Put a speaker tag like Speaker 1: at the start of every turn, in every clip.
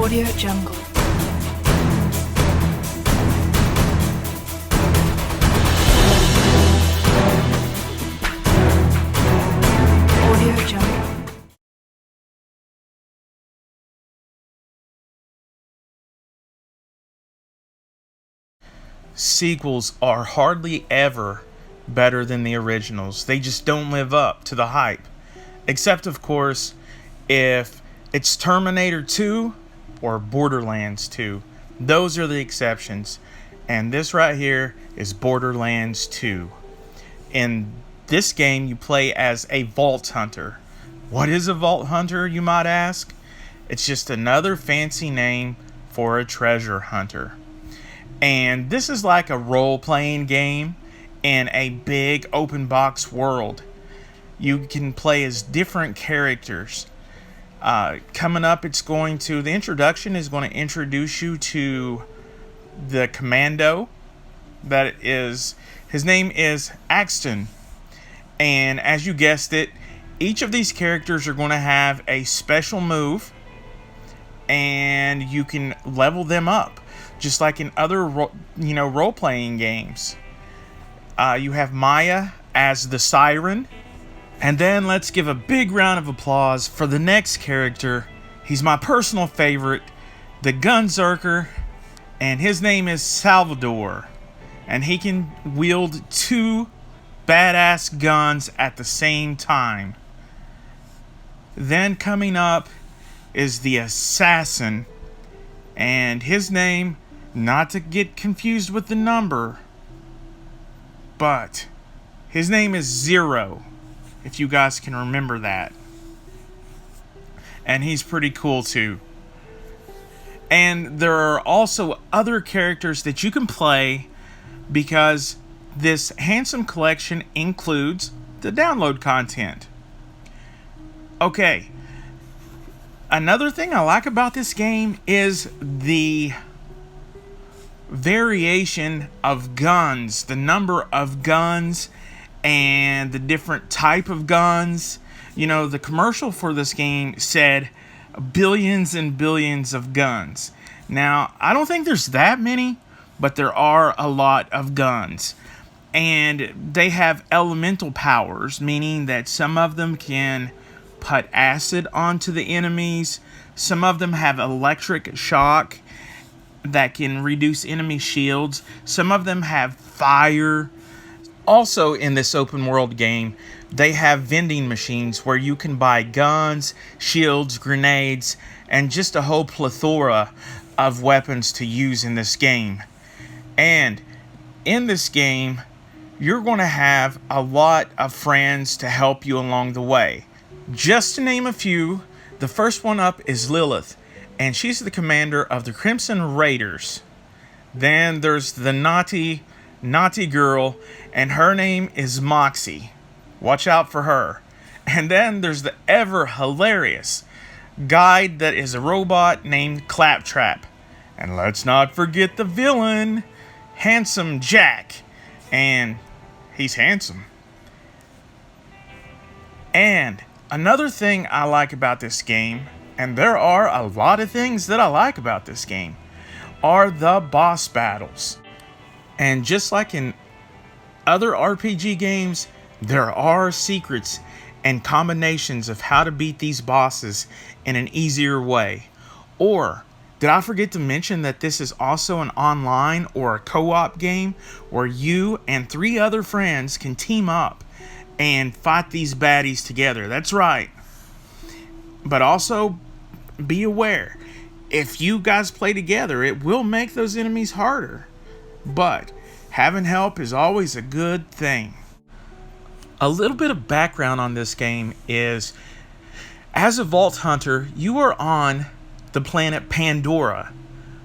Speaker 1: Audio Jungle. Audio Jungle.
Speaker 2: Sequels are hardly ever better than the originals. They just don't live up to the hype. Except, of course, if it's Terminator 2 or Borderlands 2. Those are the exceptions. And this right here is Borderlands 2. In this game, you play as a vault hunter. What is a vault hunter, you might ask? It's just another fancy name for a treasure hunter. And this is like a role-playing game in a big open box world. You can play as different characters. Coming up, the introduction is going to introduce you to the commando. His name is Axton. And as you guessed it, each of these characters are going to have a special move. And you can level them up, just like in other role-playing games. You have Maya as the Siren. And then let's give a big round of applause for the next character. He's my personal favorite, the Gunzerker, and his name is Salvador. And he can wield two badass guns at the same time. Then coming up is the Assassin, and his name, not to get confused with the number, but his name is Zero, if you guys can remember that. And he's pretty cool too. And there are also other characters that you can play, because this handsome collection includes the download content. Okay, another thing I like about this game is the variation of guns, the number of guns, and the different type of guns. You know, the commercial for this game said billions and billions of guns. Now, I don't think there's that many, but there are a lot of guns. And they have elemental powers, meaning that some of them can put acid onto the enemies. Some of them have electric shock that can reduce enemy shields. Some of them have fire. Also, in this open world game, they have vending machines where you can buy guns, shields, grenades, and just a whole plethora of weapons to use in this game. And in this game, you're going to have a lot of friends to help you along the way. Just to name a few, the first one up is Lilith, and she's the commander of the Crimson Raiders. Then there's the naughty girl, and her name is Moxie. Watch out for her. And then there's the ever hilarious guide that is a robot named Claptrap. And let's not forget the villain, Handsome Jack. And he's handsome. And another thing I like about this game, and there are a lot of things that I like about this game, are the boss battles. And just like in other RPG games, there are secrets and combinations of how to beat these bosses in an easier way. Or, did I forget to mention that this is also an online or a co-op game where you and 3 other friends can team up and fight these baddies together? That's right. But also, be aware, if you guys play together, it will make those enemies harder. But having help is always a good thing. A little bit of background on this game is, as a vault hunter, you are on the planet Pandora.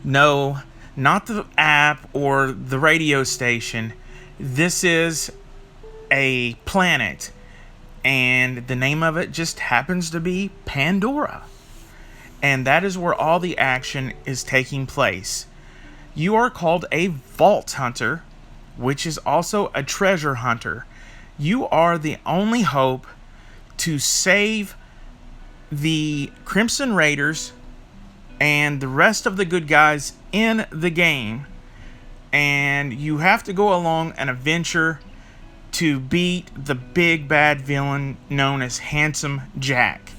Speaker 2: No, not the app or the radio station. This is a planet, and the name of it just happens to be Pandora. And that is where all the action is taking place. You are called a vault hunter, which is also a treasure hunter. You are the only hope to save the Crimson Raiders and the rest of the good guys in the game, and you have to go along an adventure to beat the big bad villain known as Handsome Jack.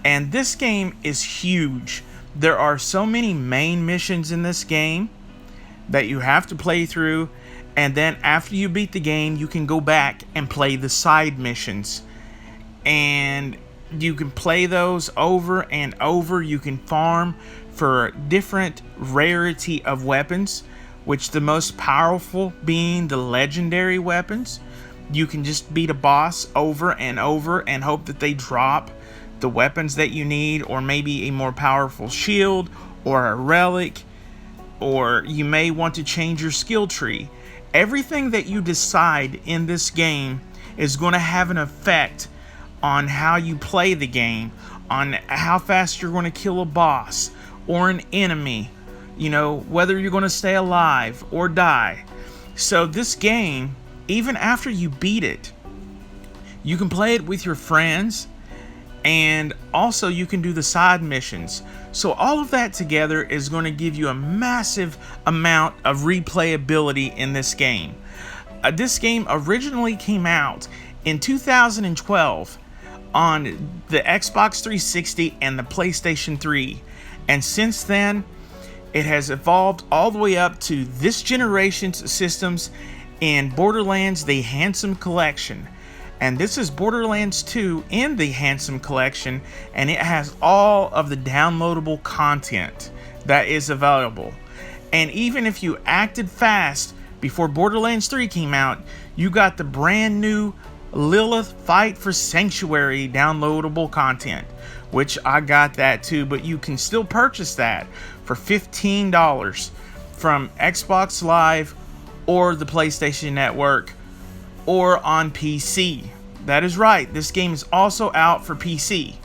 Speaker 2: And this game is huge. There are so many main missions in this game that you have to play through, and then after you beat the game, you can go back and play the side missions. And you can play those over and over. You can farm for different rarity of weapons, which the most powerful being the legendary weapons. You can just beat a boss over and over and hope that they drop the weapons that you need, or maybe a more powerful shield or a relic, or you may want to change your skill tree. Everything that you decide in this game is going to have an effect on how you play the game, on how fast you're going to kill a boss or an enemy, you know, whether you're going to stay alive or die. So this game, even after you beat it, you can play it with your friends, and also you can do the side missions. So all of that together is going to give you a massive amount of replayability in this game. This game originally came out in 2012 on the Xbox 360 and the PlayStation 3. And since then, it has evolved all the way up to this generation's systems in Borderlands: The Handsome Collection. And this is Borderlands 2 in the Handsome Collection, and it has all of the downloadable content that is available. And even if you acted fast before Borderlands 3 came out, you got the brand new Lilith Fight for Sanctuary downloadable content, which I got that too, but you can still purchase that for $15 from Xbox Live or the PlayStation Network, or on PC. That is right, this game is also out for PC.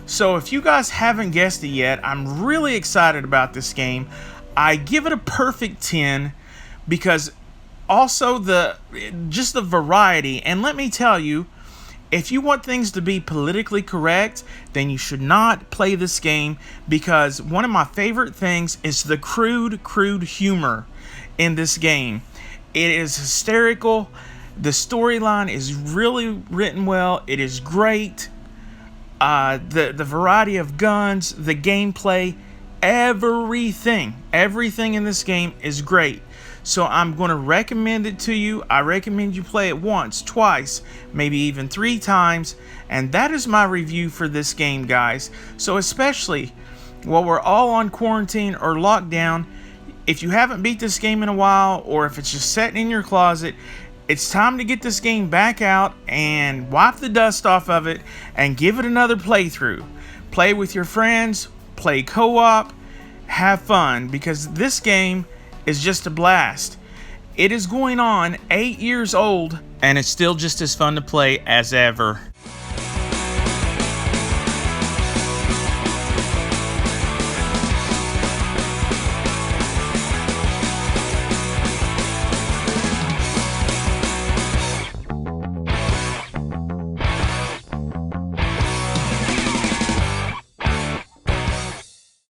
Speaker 2: So if you guys haven't guessed it yet, I'm really excited about this game. I give it a perfect 10 because also just the variety. And let me tell you, if you want things to be politically correct, then you should not play this game, because one of my favorite things is the crude humor in this game. It is hysterical. The storyline is really written well. It is great. The variety of guns, the gameplay, everything in this game is great. So I'm going to recommend it to you. I recommend you play it once, twice, maybe even 3 times. And that is my review for this game, guys. So especially while we're all on quarantine or lockdown, if you haven't beat this game in a while, or if it's just sitting in your closet, it's time to get this game back out and wipe the dust off of it and give it another playthrough. Play with your friends, play co-op, have fun, because this game is just a blast. It is going on 8 years old, and it's still just as fun to play as ever.